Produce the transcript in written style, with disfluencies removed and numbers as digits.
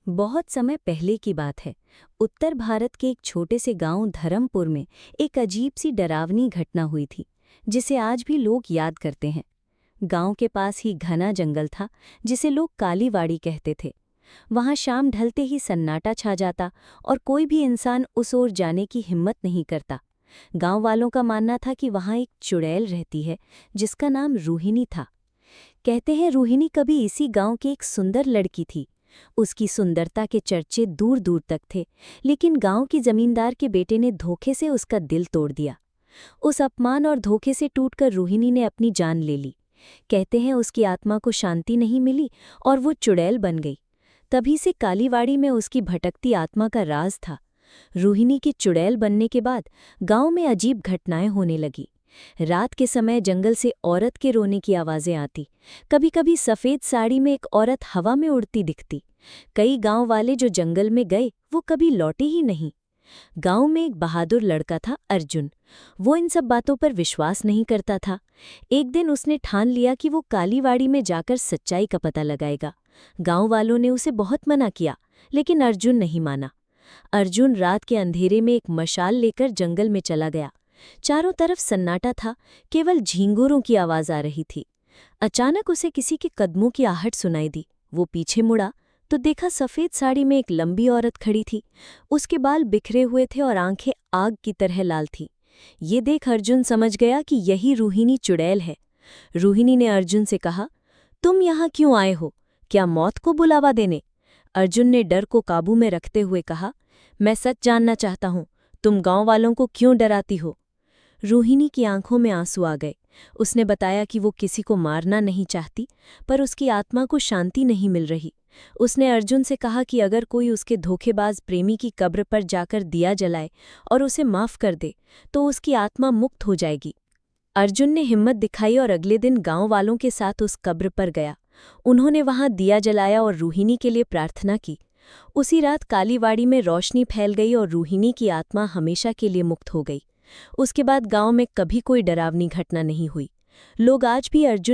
बहुत समय पहले की बात है। उत्तर भारत के एक छोटे से गांव धर्मपुर में एक अजीब सी डरावनी घटना हुई थी, जिसे आज भी लोग याद करते हैं। गांव के पास ही घना जंगल था, जिसे लोग कालीवाड़ी कहते थे। वहां शाम ढलते ही सन्नाटा छा जाता और कोई भी इंसान उस ओर जाने की हिम्मत नहीं करता। गांव वालों का मानना था कि वहां एक चुड़ैल रहती है, जिसका नाम रूहिणी था। कहते हैं रूहिणी कभी इसी गांव की एक सुंदर लड़की थी। उसकी सुंदरता के चर्चे दूर दूर तक थे, लेकिन गांव की जमींदार के बेटे ने धोखे से उसका दिल तोड़ दिया। उस अपमान और धोखे से टूटकर रूहिणी ने अपनी जान ले ली। कहते हैं उसकी आत्मा को शांति नहीं मिली और वो चुड़ैल बन गई। तभी से कालीवाड़ी में उसकी भटकती आत्मा का राज था। रूहिणी की चुड़ैल बनने के बाद गांव में अजीब घटनाएं होने लगी। रात के समय जंगल से औरत के रोने की आवाजें आती। कभी-कभी सफेद साड़ी में एक औरत हवा में उड़ती दिखती। कई गांव वाले जो जंगल में गए वो कभी लौटे ही नहीं। गांव में एक बहादुर लड़का था, अर्जुन। वो इन सब बातों पर विश्वास नहीं करता था। एक दिन उसने ठान लिया कि वो कालीवाड़ी में जाकर सच्चाई का पता लगाएगा। गांव वालों ने उसे बहुत मना किया, लेकिन अर्जुन नहीं माना। अर्जुन रात के अंधेरे में एक मशाल लेकर जंगल में चला गया। चारों तरफ सन्नाटा था, केवल झींगुरों की आवाज आ रही थी। अचानक उसे किसी के कदमों की आहट सुनाई दी। वो पीछे मुड़ा तो देखा सफेद साड़ी में एक लंबी औरत खड़ी थी। उसके बाल बिखरे हुए थे और आंखें आग की तरह लाल थीं। ये देख अर्जुन समझ गया कि यही रूहिणी चुड़ैल है। रूहिणी ने अर्जुन से कहा, तुम यहाँ क्यों आए हो? क्या मौत को बुलावा देने? अर्जुन ने डर को काबू में रखते हुए कहा, मैं सच जानना चाहता हूँ, तुम गांव वालों को क्यों डराती हो? रूहिणी की आंखों में आंसू आ गए। उसने बताया कि वो किसी को मारना नहीं चाहती, पर उसकी आत्मा को शांति नहीं मिल रही। उसने अर्जुन से कहा कि अगर कोई उसके धोखेबाज प्रेमी की कब्र पर जाकर दिया जलाए और उसे माफ कर दे, तो उसकी आत्मा मुक्त हो जाएगी। अर्जुन ने हिम्मत दिखाई और अगले दिन गांव वालों के साथ उस कब्र पर गया। उन्होंने वहां दिया जलाया और रूहिणी के लिए प्रार्थना की। उसी रात कालीवाड़ी में रोशनी फैल गई और रूहिणी की आत्मा हमेशा के लिए मुक्त हो गई। उसके बाद गांव में कभी कोई डरावनी घटना नहीं हुई। लोग आज भी अर्जुन